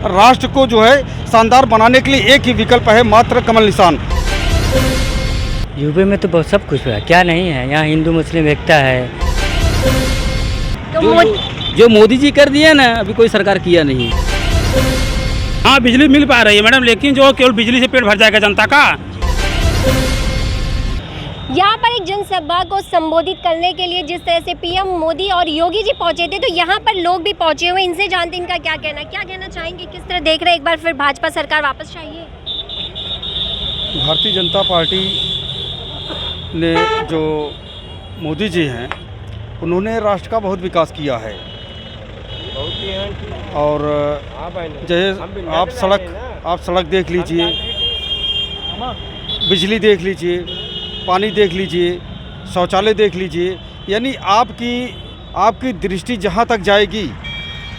राष्ट्र को जो है शानदार बनाने के लिए एक ही विकल्प है, मात्र कमल निशान। यूपी में तो बहुत सब कुछ है, क्या नहीं है, यहाँ हिंदू मुस्लिम एकता है। जो मोदी जी कर दिया ना, अभी कोई सरकार किया नहीं। हाँ, बिजली मिल पा रही है मैडम, लेकिन जो केवल बिजली से पेट भर जाएगा जनता का। यहाँ पर एक जनसभा को संबोधित करने के लिए जिस तरह से पीएम मोदी और योगी जी पहुंचे थे, तो यहाँ पर लोग भी पहुंचे हुए, इनसे जानते हैं इनका क्या कहना चाहेंगे, किस तरह देख रहे हैं, एक बार फिर भाजपा सरकार वापस चाहिए। भारतीय जनता पार्टी ने जो मोदी जी हैं, उन्होंने राष्ट्र का बहुत विकास किया है। और जैसे आप सड़क देख लीजिए, बिजली देख लीजिए, पानी देख लीजिए, शौचालय देख लीजिए, यानी आपकी दृष्टि जहाँ तक जाएगी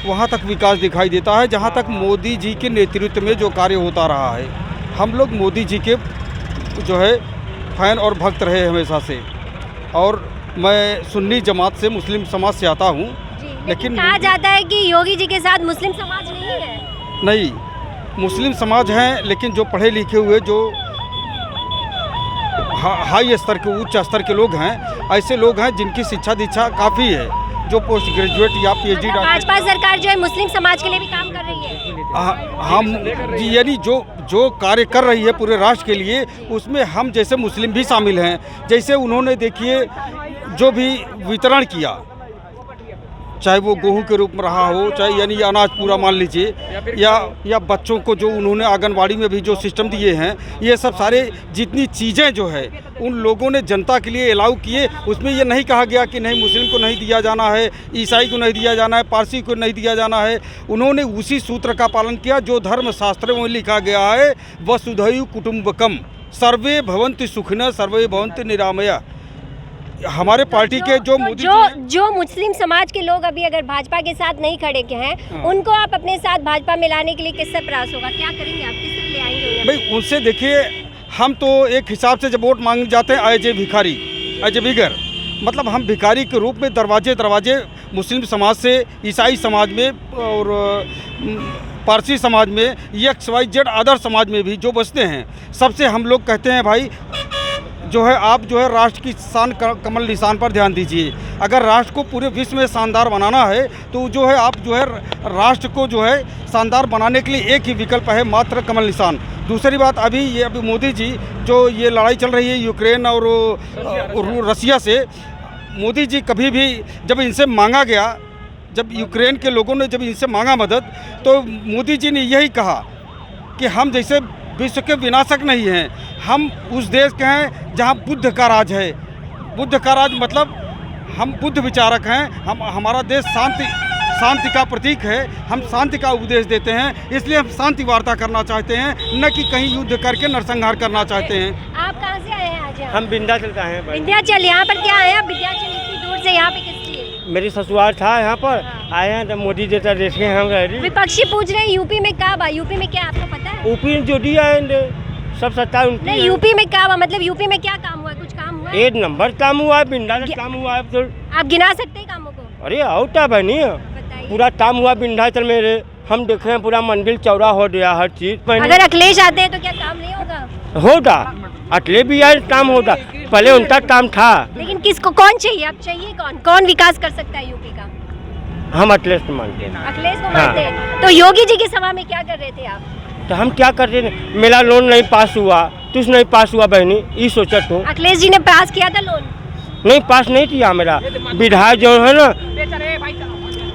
वहाँ तक विकास दिखाई देता है। जहाँ तक मोदी जी के नेतृत्व में जो कार्य होता रहा है, हम लोग मोदी जी के जो है फैन और भक्त रहे हमेशा से। और मैं सुन्नी जमात से, मुस्लिम समाज से आता हूँ, लेकिन कहा जाता है कि योगी जी के साथ मुस्लिम समाज नहीं है। नहीं, मुस्लिम समाज हैं, लेकिन जो पढ़े लिखे हुए, जो हाई स्तर के, उच्च स्तर के लोग हैं, ऐसे लोग हैं जिनकी शिक्षा दीक्षा काफ़ी है, जो पोस्ट ग्रेजुएट या पीएचडी। भाजपा सरकार जो है मुस्लिम समाज के लिए भी काम कर रही है। हम यानी जो कार्य कर रही है पूरे राष्ट्र के लिए, उसमें हम जैसे मुस्लिम भी शामिल हैं। जैसे उन्होंने देखिए जो भी वितरण किया, चाहे वो गेहूं के रूप में रहा हो, चाहे यानी अनाज पूरा मान लीजिए, या बच्चों को जो उन्होंने आंगनबाड़ी में भी जो सिस्टम दिए हैं, ये सब सारे जितनी चीज़ें जो है उन लोगों ने जनता के लिए अलाउ किए। उसमें ये नहीं कहा गया कि नहीं मुस्लिम को नहीं दिया जाना है, ईसाई को नहीं दिया जाना है, पारसी को नहीं दिया जाना है। उन्होंने उसी सूत्र का पालन किया जो धर्मशास्त्र में लिखा गया है, वसुधैव कुटुम्बकम, सर्वे भवन्ति सुखिनः सर्वे भवन्ति निरामया। हमारे पार्टी के जो मुस्लिम समाज के लोग अभी अगर भाजपा के साथ नहीं खड़े हैं, उनको आप अपने साथ भाजपा में लाने के लिए किससे प्रयास होगा, क्या करेंगे आप, किस तरह ले आएंगे? भाई उनसे देखिए, हम तो एक हिसाब से जब वोट मांगने जाते हैं एज ए भिखारी, एज ए बिगर, मतलब हम भिखारी के रूप में दरवाजे मुस्लिम समाज से, ईसाई समाज में और पारसी समाज में, XYZ अदर समाज में भी जो बसते हैं, सबसे हम लोग कहते हैं भाई जो है आप जो है राष्ट्र की शान कमल निशान पर ध्यान दीजिए। अगर राष्ट्र को पूरे विश्व में शानदार बनाना है तो जो है आप जो है राष्ट्र को जो है शानदार बनाने के लिए एक ही विकल्प है, मात्र कमल निशान। दूसरी बात, अभी मोदी जी जो ये लड़ाई चल रही है यूक्रेन और रसिया से, मोदी जी कभी भी जब इनसे मांगा गया, जब यूक्रेन के लोगों ने जब इनसे मांगा मदद, तो मोदी जी ने यही कहा कि हम जैसे विश्व के विनाशक नहीं हैं, हम उस देश के हैं जहां बुद्ध का राज है। बुद्ध का राज मतलब हम बुद्ध विचारक हैं, हमारा देश शांति का प्रतीक है, हम शांति का उपदेश देते हैं, इसलिए हम शांति वार्ता करना चाहते हैं, न कि कहीं युद्ध करके नरसंहार करना चाहते हैं। आप कहाँ से आए हैं आज? हम विंध्याचल का हैं। विंध्याचल, यहाँ पर क्या आए आप? विंध्याचल इतनी दूर से यहाँ पे किस लिए? मेरी ससुराल था यहाँ पर, आए हैं तो मोदी जी का देखे हम रह रही। विपक्षी पूछ रहे हैं यूपी में क्या बा, यूपी में क्या आपको पता है? यूपी जो दिया है सब सत्ता उनकी नहीं, यूपी में क्या बा, मतलब यूपी में क्या काम हुआ है, कुछ काम हुआ है? 1 नंबर काम हुआ है, विंध्याचल काम हुआ है। तो आप गिना सकते हैं कामों को? अरे औटा बनी पूरा काम हुआ विंध्याचल में, हम देखे हैं पूरा मंदिर चौड़ा हो गया, हर चीज। अगर अखिलेश आते हैं तो क्या काम नहीं होगा? होगा, अखिलेश भी आए काम होगा, पहले उनका काम था। लेकिन किसको, कौन चाहिए, आप चाहिए कौन विकास कर सकता है यूपी का? हम अखिलेश को मानते हैं। अखिलेश को मानते हैं। तो योगी जी की सभा में क्या कर रहे थे आप? तो हम क्या कर रहे थे, मेरा लोन नहीं पास हुआ, तुझ नहीं पास हुआ बहनी, ये सोचा तू। अखिलेश जी ने पास किया था लोन? नहीं, पास नहीं किया। मेरा विधायक जो है ना,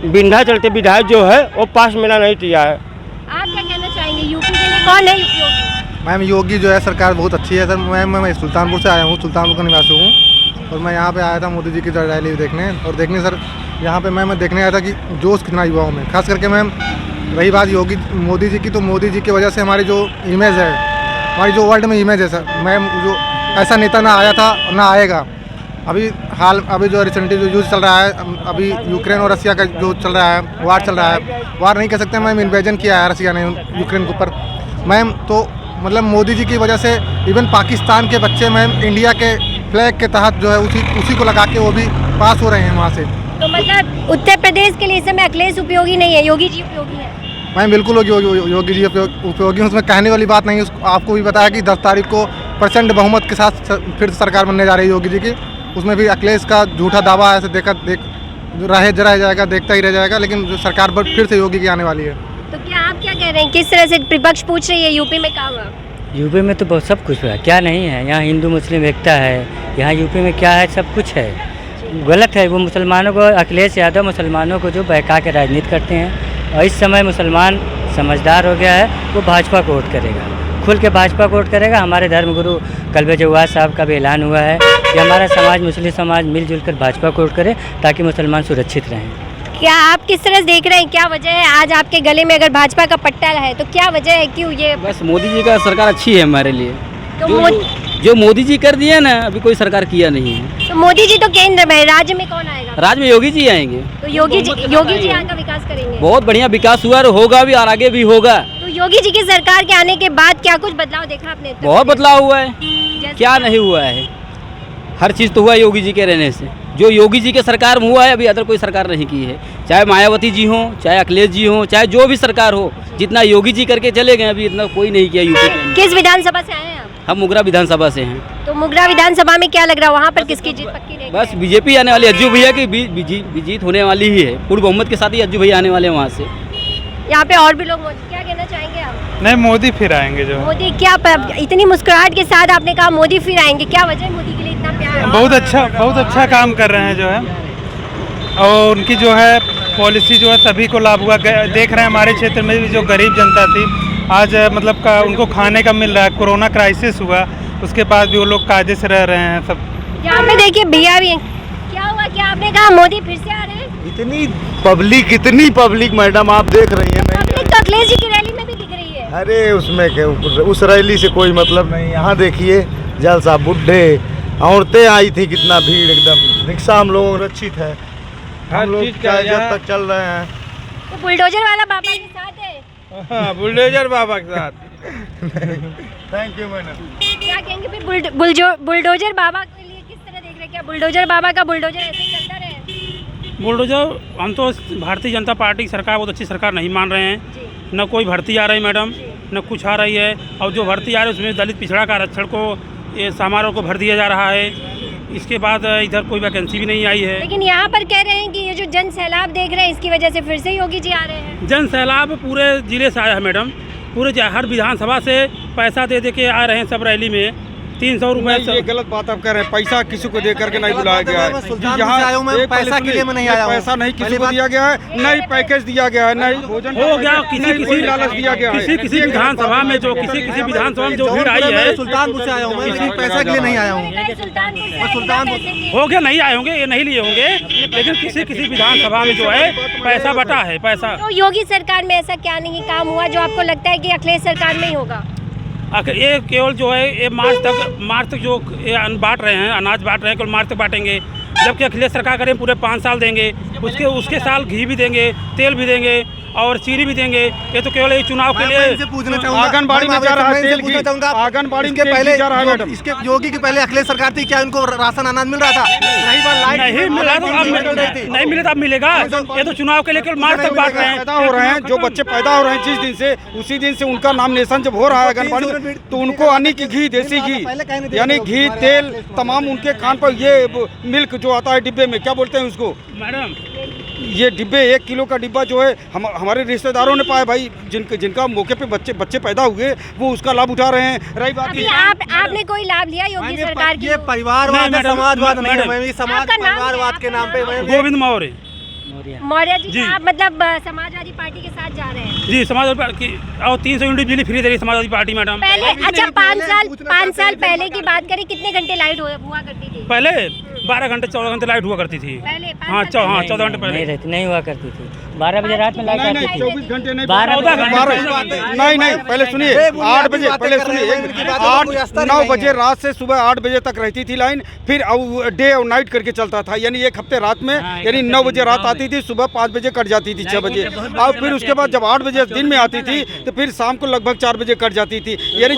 विंध्याचल के विधायक जो है वो पास मेरा नहीं किया है। आप क्या कहना चाहेंगे, यूपी के लिए कौन है योगी? मैम योगी जो है सरकार बहुत अच्छी है सर। मैं सुल्तानपुर से आया हूँ, सुल्तानपुर का निवासी हूँ, और मैं यहाँ पे आया था मोदी जी की रैली देखने सर। यहाँ पे मैं देखने आया था कि जोश कितना युवाओं में, खास करके मैम रही बात मोदी जी की, तो मोदी जी की वजह से हमारी जो इमेज है, हमारी जो वर्ल्ड में इमेज है सर, मैम जो ऐसा नेता ना आया था और ना आएगा। अभी जो रिसेंटली जो यूज़ चल रहा है, अभी यूक्रेन और रसिया का जो चल रहा है, वार चल रहा है, वार नहीं कह सकते मैम, इन्वेजन किया है रसिया ने यूक्रेन के ऊपर मैम। तो मतलब मोदी जी की वजह से इवन पाकिस्तान के बच्चे मैम इंडिया के फ्लैग के तहत जो है उसी को लगा के वो भी पास हो रहे हैं वहाँ से। तो मतलब उत्तर प्रदेश के लिए इस समय अखिलेश उपयोगी नहीं है, योगी जी उपयोगी है? मैं बिल्कुल योगी जी उपयोगी हूँ, उसमें कहने वाली बात नहीं है। आपको भी बताया कि 10 तारीख को प्रचंड बहुमत के साथ फिर से सरकार बनने जा रही है योगी जी की। उसमें भी अखिलेश का झूठा दावा ऐसे रह जाएगा, देखता ही रह जाएगा, लेकिन सरकार फिर से योगी की आने वाली है। तो क्या आप क्या कह रहे हैं, किस तरह से विपक्ष पूछ रही है यूपी में क्या हुआ? यूपी में तो बहुत सब कुछ हुआ है, क्या नहीं है। यहाँ हिंदू मुस्लिम एकता है, यहाँ यूपी में क्या है, सब कुछ है। गलत है वो मुसलमानों को, अखिलेश यादव मुसलमानों को जो बहका के राजनीति करते हैं। और इस समय मुसलमान समझदार हो गया है, वो भाजपा को वोट करेगा, खुल के भाजपा को वोट करेगा। हमारे धर्मगुरु कल्बे जवाद साहब का भी ऐलान हुआ है कि हमारा समाज मुस्लिम समाज मिलजुल कर भाजपा को वोट करे ताकि मुसलमान सुरक्षित रहें। क्या आप किस तरह से देख रहे हैं, क्या वजह है आज आपके गले में अगर भाजपा का पट्टा है तो क्या वजह है, क्यों ये? बस मोदी जी का सरकार अच्छी है हमारे लिए। तो जो मोदी जी कर दिए ना, अभी कोई सरकार किया नहीं है। तो मोदी जी तो केंद्र में, राज्य में कौन आएगा? राज्य में योगी जी आएंगे। तो योगी जी यहाँ का विकास करेंगे। बहुत बढ़िया विकास हुआ और होगा भी और आगे भी होगा। तो योगी जी की सरकार के आने के बाद क्या कुछ बदलाव देखा आपने? बहुत बदलाव हुआ है, जैसे क्या नहीं हुआ है। हर चीज़ तो हुआ है योगी जी के रहने से। जो योगी जी के सरकार में हुआ है, अभी अदर कोई सरकार नहीं की है। चाहे मायावती जी हों, चाहे अखिलेश जी हों, चाहे जो भी सरकार हो, जितना योगी जी करके चले गए अभी इतना कोई नहीं किया यूपी में। किस विधानसभा से आए हैं आप? हम मुगरा विधानसभा से हैं। तो मुगरा विधानसभा में क्या लग रहा है, वहाँ पर किसकी जीत पक्की रहेगी? बस बीजेपी आने वाली, अज्जू भैया की जीत होने वाली ही है। पूर्ण बहुमत के साथ ही अज्जू भैया आने वाले हैं वहाँ से। यहाँ पे और भी लोग मौजूद, क्या कहना चाहेंगे आप? नहीं, मोदी फिर आएंगे। जो मोदी क्या इतनी मुस्कुराहट के साथ आपने कहा मोदी फिर आएंगे, क्या वजह है मोदी के लिए इतना प्यार? बहुत अच्छा काम कर रहे हैं जो है, और उनकी जो है पॉलिसी जो है सभी को लाभ हुआ। देख रहे हैं हमारे क्षेत्र में भी जो गरीब जनता थी आज मतलब उनको खाने का मिल रहा है। कोरोना क्राइसिस हुआ उसके बाद भी वो लोग कायदे से रह रहे हैं सब। यहाँ पे देखिए भैया भी, क्या हुआ, क्या आपने कहा मोदी फिर से आ रहे हैं? इतनी पब्लिक मैडम आप देख रही हैं। पब्लिक तो अखिलेश जी की रैली में भी दिख रही है। अरे उसमें क्या, उस रैली से कोई मतलब नहीं। यहाँ देखिए जलसा, बुढ़े औरतें आई थी, कितना भीड़, एकदम रिक्शा हम लोग सुरक्षित है, हम लोग जब तक चल रहे हैं। तो बुलडोजर वाला बाबा के साथ है? हाँ, बुलडोजर बाबा के साथ। Thank you madam. क्या कहेंगे फिर बुलडोजर बाबा के लिए किस तरह देख रहे हैं? क्या बुलडोजर बाबा का बुलडोजर ऐसे ही चलता रहे? बुलडोजर, हम तो भारतीय जनता पार्टी की सरकार बहुत अच्छी सरकार नहीं मान रहे हैं। न कोई भर्ती आ रही मैडम, न कुछ आ रही है। और जो भर्ती आ रही है उसमें दलित पिछड़ा का आरक्षण को, ये समारोह को भर दिया जा रहा है। इसके बाद इधर कोई वैकेंसी भी नहीं आई है। लेकिन यहाँ पर कह रहे हैं कि ये जो जन सैलाब देख रहे हैं इसकी वजह से फिर से योगी जी आ रहे हैं। जन सैलाब पूरे जिले से आया है मैडम, पूरे हर विधानसभा से पैसा दे के आ रहे हैं सब रैली में। 300 रुपये। ये गलत बात आप कह रहे हैं, पैसा किसी को दे करके नहीं बुलाया गया है। पैसा के लिए मैं नहीं आया हूं। पैसा नहीं किसी को दिया गया है, नहीं पैकेज दिया गया है, नहीं भोजन हो गया, किसी लालच दिया गया है। किसी विधानसभा में जो विधानसभा में जो भीड़ आई है, सुल्तानपुर से आया हूँ मैं, पैसा के लिए नहीं आया हूँ। हो गया, नहीं आए होंगे, ये नहीं लिए होंगे, लेकिन किसी विधानसभा में जो है पैसा बटा है पैसा। तो योगी सरकार में ऐसा क्या नहीं काम हुआ जो आपको लगता है कि अखिलेश सरकार में ही होगा? ये केवल जो है ये मार्च तक जो ये अन्न बांट रहे हैं, अनाज बांट रहे हैं, केवल मार्च तक बांटेंगे। जबकि अखिलेश सरकार करें पूरे 5 साल देंगे, उसके साल घी भी देंगे, तेल भी देंगे और चीनी भी देंगे। ये तो केवल एक चुनाव के लिए पूछना चाहूंगा, आंगनबाड़ी में जा रहा है तेल, आंगनबाड़ी में पहले जा रहा है। इसके योगी की पहले अखिलेश सरकार थी, क्या उनको राशन अनाज मिल रहा था? नहीं मिला तो अब नहीं मिले तो अब मिलेगा। ये तो चुनाव के लिए केवल मार्च तक बांट रहे हैं। पैदा हो रहे हैं, जो बच्चे पैदा हो रहे हैं जिस दिन से, उसी दिन से उनका नॉमिनेशन जब हो रहा है आंगनबाड़ी में, तो उनको आने की घी, देसी घी यानी घी, तेल तमाम उनके कान पर, ये मिल्क जो आता है डिब्बे में, क्या बोलते हैं उसको मैडम, ये डिब्बे 1 किलो का डिब्बा जो है हमारे रिश्तेदारों ने पाया भाई, जिनका मौके पे बच्चे पैदा हुए वो उसका लाभ उठा रहे हैं। रही बात अभी आपने कोई लाभ लिया योगी सरकार की? ये परिवारवाद है, समाजवाद नहीं है। मैं आपका नाम परिवारवाद के नाम पे गोविंद मौर्य। मौर्य जी, आप मतलब समाजवादी पार्टी के साथ जा रहे हैं? जी, समाजवादी पार्टी और 300 यूनिट बिजली फ्री दे रही समाजवादी पार्टी मैडम। पहले अच्छा 5 साल पहले की बात करें, कितने घंटे लाइट हुआ करती थी? पहले 12 घंटे 14 घंटे लाइट हुआ करती थी। पहले हाँ 14 घंटे पहले नहीं हुआ करती थी। 12 बजे रात में लाइट आती थी। 24 घंटे नहीं, 12 नहीं, पहले सुनिए 8 बजे, पहले सुनिए 9 बजे रात से सुबह 8 बजे तक रहती थी लाइन, फिर डे और नाइट करके चलता था, यानी एक हफ्ते रात में, यानी 9 बजे रात आती थी, सुबह 5 बजे कट जाती थी 6 बजे, और फिर उसके बाद जब 8 बजे दिन में आती थी तो फिर शाम को लगभग 4 बजे कट जाती थी। यानी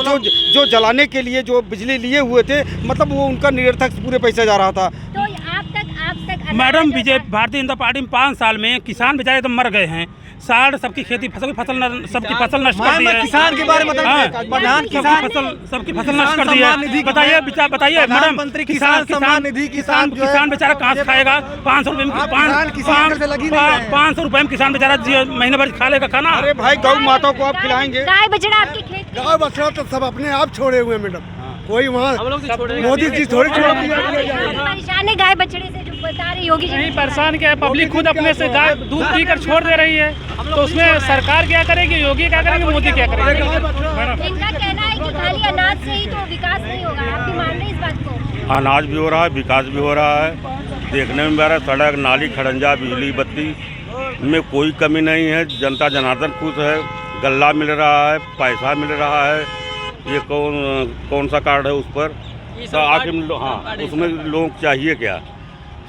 जो जलाने के लिए जो बिजली लिए हुए थे, मतलब वो उनका निरर्थक पूरे पैसे जा रहा था। तो आप तक मैडम, भारतीय जनता पार्टी में 5 साल में किसान बेचारे तो मर गए हैं, साढ़ सबकी खेती सबकी फसल नष्ट कर दी है। किसान के बारे में प्रधान सबकी फसल नष्ट कर दी है। बताइए मैडम, किसान बेचारा कहाँ से खाएगा? 500 रुपये में 500 रुपये में किसान बेचारा महीने भर खा लेगा खाना। अरे भाई गौ माता को आप खिलाएंगे? गाय बछड़ा आपके खेत गाँव बछड़ा तो सब अपने आप छोड़े हुए मैडम, कोई वहाँ मोदी जी थोड़ी छोड़ दिया। परेशान है गाय बछड़े से, जो बता रहे योगी जी नहीं परेशान क्या है, पब्लिक खुद अपने से गाय दूध पीकर छोड़ दे रही है, तो उसमें सरकार क्या करेगी, योगी क्या करेंगे, मोदी क्या करेंगे? इनका कहना है कि खाली अनाज से ही तो विकास नहीं होगा। आप भी मान रहे हैं इस बात को? अनाज भी हो रहा है, विकास भी हो रहा है, देखने में मेरा सड़क नाली खड़ंजा बिजली बत्ती में कोई कमी नहीं है। जनता जनार्दन खुश है, गल्ला मिल रहा है, पैसा मिल रहा है। ये कौन सा कार्ड है उस पर तो आखिर हाँ उसमें लोग चाहिए क्या?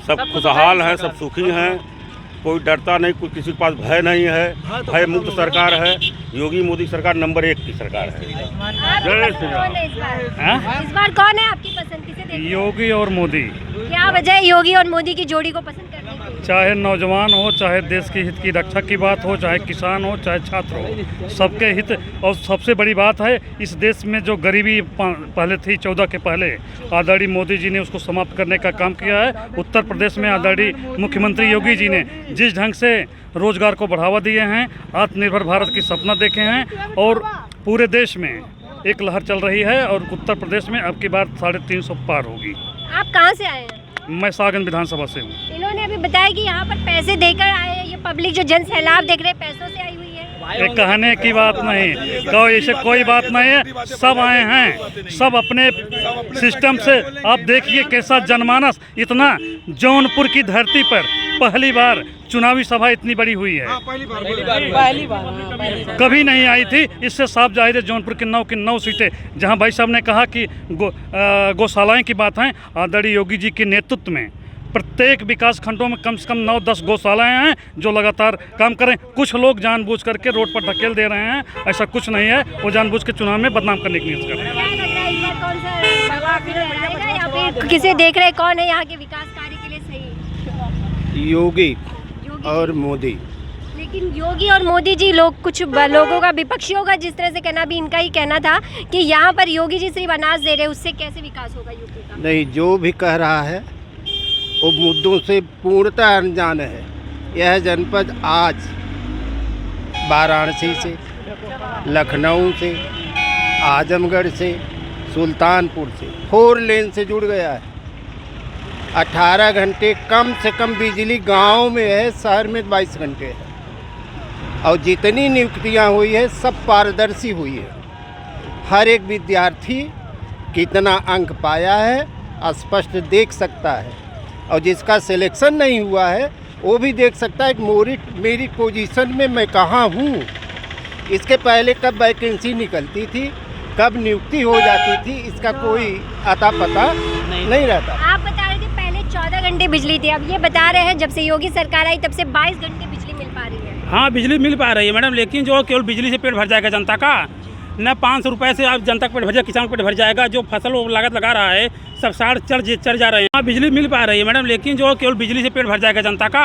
सब खुशहाल हैं, सब सुखी हैं, कोई डरता नहीं, कोई किसी के पास भय नहीं है। भय मुक्त सरकार है, योगी मोदी सरकार नंबर 1 की सरकार है। इस बार कौन है आपकी पसंद, किसे देखते हैं? योगी और मोदी। क्या वजह है योगी और मोदी की जोड़ी को पसंद करने की? चाहे नौजवान हो, चाहे देश के हित की रक्षा की बात हो, चाहे किसान हो, चाहे छात्र हो, सबके हित। और सबसे बड़ी बात है, इस देश में जो गरीबी पहले थी 14 के पहले, आदरणीय मोदी जी ने उसको समाप्त करने का काम किया है। उत्तर प्रदेश में आदरणीय मुख्यमंत्री योगी जी ने जिस ढंग से रोजगार को बढ़ावा दिए हैं, आत्मनिर्भर भारत की सपना देखे हैं, और पूरे देश में एक लहर चल रही है, और उत्तर प्रदेश में अब की बार 350 पार होगी। आप कहाँ से आए हैं? मैं सागन विधानसभा से हूँ। इन्होंने अभी बताया कि यहाँ पर पैसे देकर आए हैं, ये पब्लिक जो जन सैलाब देख रहे हैं पैसों से आई हुई है। ये कहने की बात नहीं, तो ऐसे कोई बात नहीं है, सब आए हैं, सब अपने सिस्टम से। आप देखिए कैसा जनमानस, इतना जौनपुर की धरती पर पहली बार चुनावी सभा इतनी बड़ी हुई है, पहली बार कभी नहीं आई थी। इससे साफ जाहिर है जौनपुर की 9 सीटें, जहां भाई साहब ने कहा कि गौशालाएं की बात है, आदरणीय योगी जी के नेतृत्व में प्रत्येक विकास खंडों में कम से कम 9-10 गौशालाएं हैं जो लगातार काम करें। कुछ लोग जानबूझ करके रोड पर धकेल दे रहे हैं, ऐसा कुछ नहीं है, वो जानबूझ के चुनाव में बदनाम करने की नीयत कर रहे हैं। क्या लग रहा है इस बार कौन सा आएगा, या फिर किसे देख रहे हैं कौन है यहाँ के विकास कार्य के लिए सही? योगी और मोदी। लेकिन योगी और मोदी जी कुछ लोगों का, विपक्षियों का जिस तरह से कहना, भी इनका ही कहना था कि यहाँ पर योगी जी सिर्फ अनाज दे रहे हैं, उससे कैसे विकास होगा यूपी का? नहीं, जो भी कह रहा है वो मुद्दों से पूर्णतः अनजान है। यह जनपद आज वाराणसी से, लखनऊ से, आजमगढ़ से, सुल्तानपुर से 4 लेन से जुड़ गया है। 18 घंटे कम से कम बिजली गांव में है, शहर में 22 घंटे है। और जितनी नियुक्तियां हुई है सब पारदर्शी हुई है। हर एक विद्यार्थी कितना अंक पाया है स्पष्ट देख सकता है, और जिसका सिलेक्शन नहीं हुआ है वो भी देख सकता है कि मेरी पोजीशन में मैं कहाँ हूँ। इसके पहले कब वैकेंसी निकलती थी, कब नियुक्ति हो जाती थी, इसका कोई अता पता नहीं रहता। आप बता रहे थे पहले 14 घंटे बिजली थी, अब ये बता रहे हैं जब से योगी सरकार आई तब से 22 घंटे बिजली मिल पा रही है। हाँ, बिजली मिल पा रही है मैडम, लेकिन जो केवल बिजली से पेट भर जाएगा जनता का, न 500 रुपये से आप जनता का पेट भर जाएगा, किसान का पेट भर जाएगा। जो फसल वो लागत लगा रहा है सब साढ़ चढ़ जा रहे हैं। हाँ, बिजली मिल पा रही है मैडम, लेकिन जो केवल बिजली से पेट भर जाएगा जनता का,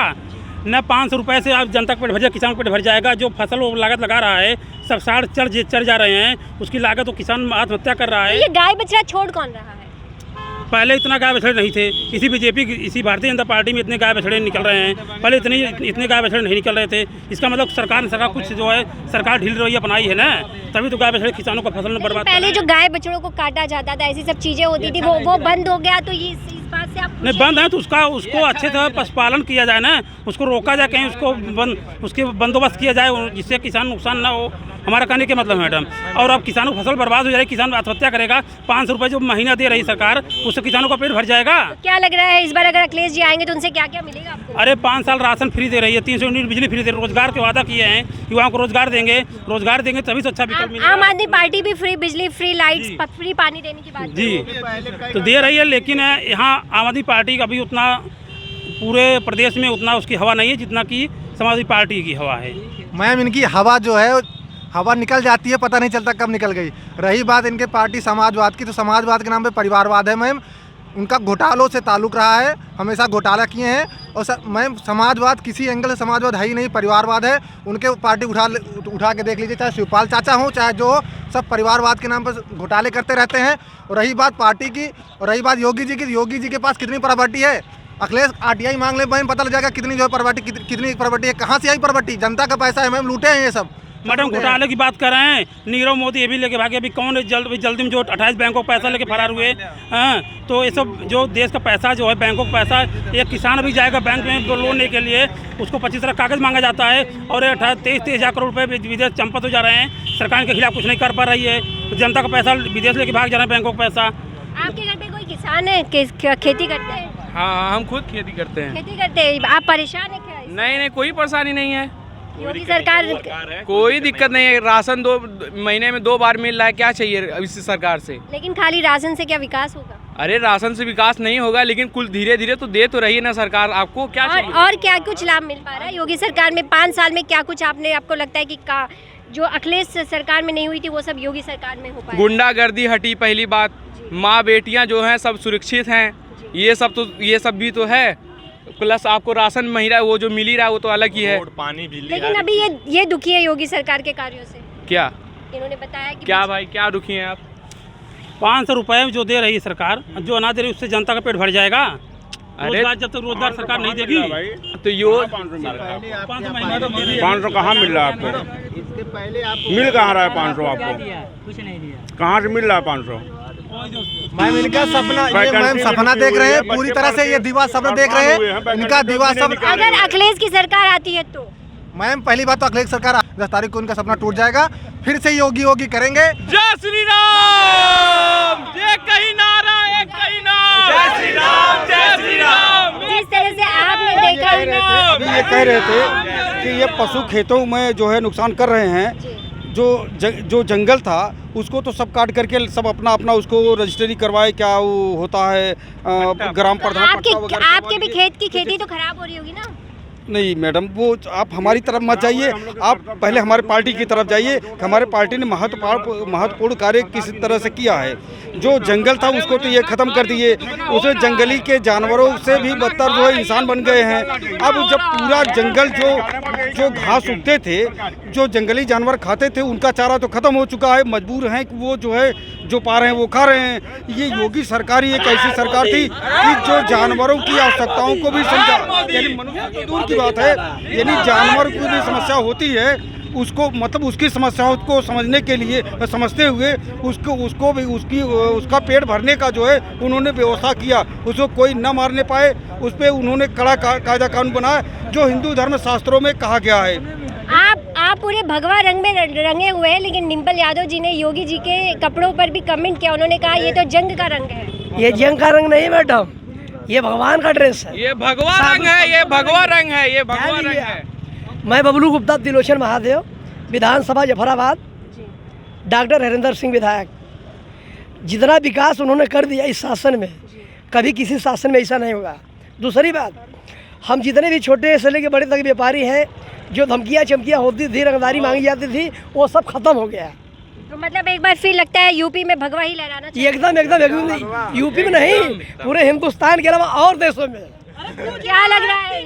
न 500 रुपये से आप जनता का पेट भर जाएगा, किसान का पेट भर जाएगा। जो फसल वो लागत लगा रहा है सब साढ़ चढ़ जा रहे हैं, उसकी लागत वो किसान आत्महत्या कर रहा है। ये गाय बछड़ा छोड़ कौन रहा है? पहले इतना गाय बछड़े नहीं थे, इसी बीजेपी इसी भारतीय जनता पार्टी में इतने गाय बछड़े निकल रहे हैं। पहले इतने गाय बछड़े नहीं निकल रहे थे। इसका मतलब सरकार कुछ जो है सरकार ढील रवैया अपनाई है ना, तभी तो गाय बछड़े किसानों का फसल में बर्बाद। पहले जो गाय बछड़ों को काटा जाता था, ऐसी सब चीजें होती थी, वो बंद हो गया, तो ये इस बात से आप नहीं बंद है तो उसको अच्छे से पशुपालन किया जाए ना, उसको रोका जाए, कहीं उसके बंदोबस्त किया जाए जिससे किसान नुकसान ना हो। हमारा कहने के मतलब मैडम, और अब किसानों की फसल बर्बाद हो जाएगी, किसान आत्महत्या करेगा। 500 रुपये जो महीना दे रही सरकार, उससे किसानों का पेट भर जाएगा। क्या लग रहा है इस बार अगर अखिलेश जी आएंगे तो उनसे क्या क्या मिलेगा आपको? अरे 5 साल राशन फ्री दे रही है, 300 यूनिट बिजली फ्री दे रही है, रोजगार के वादा किए हैं, युवाओं को रोजगार देंगे तभी तो अच्छा विकल्प मिलेगा। आम आदमी पार्टी भी फ्री बिजली, फ्री लाइट्स, फ्री पानी देने की बात जी तो दे रही है, लेकिन यहाँ आम आदमी पार्टी का भी उतना पूरे प्रदेश में उतना उसकी हवा नहीं है जितना कि समाजवादी पार्टी की हवा है। मैम, इनकी हवा जो है हवा निकल जाती है, पता नहीं चलता कब निकल गई। रही बात इनके पार्टी समाजवाद की, तो समाजवाद के नाम पे परिवारवाद है मैम। उनका घोटालों से ताल्लुक़ रहा है, हमेशा घोटाला किए हैं, और मैम समाजवाद किसी एंगल से समाजवाद है ही नहीं, परिवारवाद है। उनके पार्टी उठा के देख लीजिए, चाहे शिवपाल चाचा हों चाहे जो हो, सब परिवारवाद के नाम पर घोटाले करते रहते हैं। और रही बात पार्टी की और रही बात योगी जी की, योगी जी के पास कितनी प्रॉपर्टी है? अखिलेश RTI मांग ले, मैम पता लग जाएगा कितनी जो है प्रॉपर्टी, कितनी प्रॉपर्टी है, कहाँ से आई प्रॉपर्टी? जनता का पैसा है मैम, लूटे हैं ये सब। मैडम घोटाले की बात कर रहे हैं, नीरव मोदी ये भी लेके भागे। अभी कौन जल्दी में जो 28 बैंकों का पैसा लेके फरार हुए हैं। तो ये सब जो देश का पैसा जो है, बैंकों का पैसा, एक किसान भी जाएगा बैंक में लोन लेने के लिए, उसको 25 लाख कागज़ मांगा जाता है और 23 हज़ार करोड़ रुपये विदेश चंपत हो जा रहे हैं। सरकार के खिलाफ कुछ नहीं कर पा रही है, तो जनता का पैसा विदेश लेके भाग जा रहे हैं, बैंकों का पैसा। आपके घर पे कोई किसान है, खेती करते हैं? हाँ, हम खुद खेती करते हैं। खेती करते हैं, आप परेशान है क्या? नहीं, कोई परेशानी नहीं है, योगी सरकार कोई दिक्कत नहीं है। राशन 2 महीने में 2 बार मिल रहा है, क्या चाहिए इस सरकार से? लेकिन खाली राशन से क्या विकास होगा? अरे राशन से विकास नहीं होगा, लेकिन कुल धीरे धीरे तो दे तो रही है ना सरकार, आपको क्या चाहिए? और क्या कुछ लाभ मिल पा रहा है योगी सरकार में? 5 साल में क्या कुछ आपको लगता है कि जो अखिलेश सरकार में नहीं हुई थी वो सब योगी सरकार में हो पाया? गुंडागर्दी हटी, पहली बात। माँ बेटियाँ जो हैं सब सुरक्षित हैं, ये सब भी तो है। प्लस आपको राशन महीना वो जो मिल ही रहा है वो तो अलग ही है। पानी भी लेकिन अभी ये दुखी है योगी सरकार के कार्यों से। क्या इन्होंने बताया कि क्या भाई, क्या दुखी हैं आप? 500 रुपये जो दे रही है सरकार, जो ना दे रही उससे जनता का पेट भर जाएगा। अरे जब तक रोजगार सरकार नहीं देगी तो यो 500 कहाँ मिल रहा है आपको? मिल कहाँ रहा है 500 आपको? कुछ नहीं दिया। कहाँ से मिल रहा है 500? मैम इनका सपना, ये मैम सपना देख रहे हैं पूरी तरह से, ये दीवा सपना देख रहे हैं इनका दीवा सपना। अगर अखिलेश की सरकार आती है तो मैम पहली बात तो अखिलेश सरकार 10 तारीख को इनका सपना टूट जाएगा, फिर से योगी करेंगे। जय श्री राम, ये कहीं नारा, एक कहीं नाम, जय श्री राम, जय श्री राम। जिस तरह से आपने देखा अभी ये कह रहे थे कि ये पशु खेतों में जो है नुकसान कर रहे हैं। जो जंगल था उसको तो सब काट करके सब अपना उसको रजिस्ट्री करवाए, क्या वो होता है ग्राम प्रधान। आपके भी खेत की खेती तो खराब हो रही होगी ना? नहीं मैडम, वो आप हमारी तरफ मत जाइए, आप पहले हमारे पार्टी की तरफ जाइए कि हमारे पार्टी ने महत्वपूर्ण कार्य किस तरह से किया है। जो जंगल था उसको तो ये ख़त्म कर दिए, उसे जंगली के जानवरों से भी बदतर जो है इंसान बन गए हैं। अब जब पूरा जंगल जो घास उगते थे, जो जंगली जानवर खाते थे, उनका चारा तो ख़त्म हो चुका है। मजबूर हैं कि वो जो है जो पा रहे हैं वो खा रहे हैं। ये योगी सरकार ही एक ऐसी सरकार थी कि जो जानवरों की आवश्यकताओं को भी समझा, यानी मनुष्य तो दूर की बात है, यानी जानवर की भी समस्या होती है, उसको मतलब उसकी समस्याओं को समझने के लिए समझते हुए उसको भी उसका पेट भरने का जो है उन्होंने व्यवस्था किया। उसको कोई न मारने पाए, उस पर उन्होंने कड़ा कायदा कानून बनाया जो हिंदू धर्म शास्त्रों में कहा गया है। आप पूरे भगवा रंग में रंगे हुए हैं, लेकिन डिम्पल यादव जी ने योगी जी के कपड़ों पर भी कमेंट किया। उन्होंने कहा ये तो जंग का रंग है। ये जंग का रंग नहीं मैडम, ये भगवान का ड्रेस है, ये भगवा रंग है, ये भगवा रंग है, ये भगवा रंग है। मैं बबलू गुप्ता, तिलोचन महादेव, विधानसभा जफराबाद, डॉक्टर हरिंदर सिंह विधायक। जितना विकास उन्होंने कर दिया इस शासन में, कभी किसी शासन में ऐसा नहीं होगा। दूसरी बात, हम जितने भी छोटे से लेके बड़े तक व्यापारी हैं, जो धमकियाँ चमकियाँ होती थी, रंगदारी मांगी जाती थी, वो सब खत्म हो गया। तो मतलब एक बार फिर लगता है यूपी में भगवा ही लहराना चाहिए। एकदम यूपी में नहीं, पूरे हिंदुस्तान के अलावा और देशों में। क्या लग रहा है?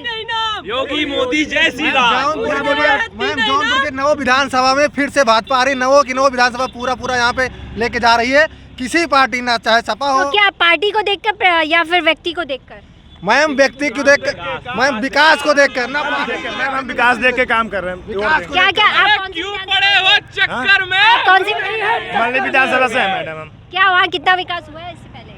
योगी मोदी जय श्री राम। मैम जौनपुर के 9 विधानसभा में फिर से भाजपा आ रही, 9 की 9 विधानसभा पूरा यहाँ पे लेके जा रही है। किसी पार्टी ना, चाहे सपा हो। तो क्या पार्टी को देखकर या फिर व्यक्ति को देखकर? मैम व्यक्ति को देखकर, मैम विकास को देखकर ना, मैम हम विकास देख के काम कर रहे हैं। क्या आप क्यों पड़े हो चक्कर में? कौन सी मल्ली विधानसभा से है मैडम हम। क्या वहाँ कितना विकास हुआ है इससे पहले?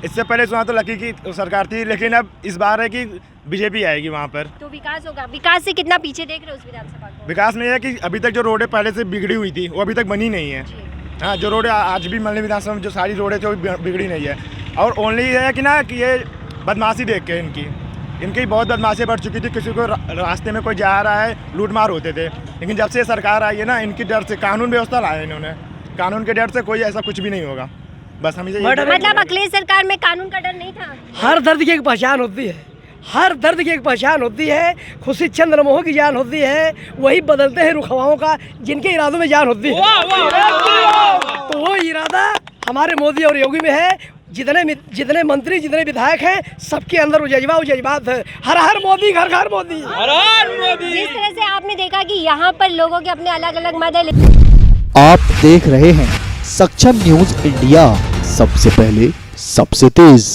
इससे पहले सुना तो लकी की सरकार थी, लेकिन अब इस बार है कि बीजेपी आएगी वहाँ पर, तो विकास होगा। विकास से कितना पीछे देख रहे हो उस विधानसभा को? विकास में यह है कि अभी तक जो रोडें पहले से बिगड़ी हुई थी वो अभी तक बनी नहीं है। हाँ, जो रोडें आज भी मल्ली विधानसभा में जो सारी रोडें थी वो बिगड़ी नहीं है। और ओनली ये है कि ना कि ये बदमाशी देख के इनकी बहुत बदमाशी बढ़ चुकी थी। किसी को रास्ते में कोई जा रहा है, लूटमार होते थे, लेकिन जब से सरकार आई है ना, इनकी डर से कानून व्यवस्था लाया इन्होंने, कानून के डर से कोई ऐसा कुछ भी नहीं होगा। बस हम मतलब अखिलेश सरकार में कानून का डर नहीं था। हर दर्द की एक पहचान होती है, हर दर्द की एक पहचान होती है। खुशी चंद्र मोह की जान होती है, वही बदलते हैं रुख हवाओं का जिनके इरादों में जान होती है। तो वो इरादा हमारे मोदी और योगी में है। जितने मंत्री जितने विधायक हैं सबके अंदर वो जज्बात है, हर हर मोदी, घर घर मोदी, हर हर मोदी। जिस तरह से आपने देखा कि यहाँ पर लोगों के अपने अलग अलग मत है। आप देख रहे हैं सक्षम न्यूज इंडिया, सबसे पहले सबसे तेज।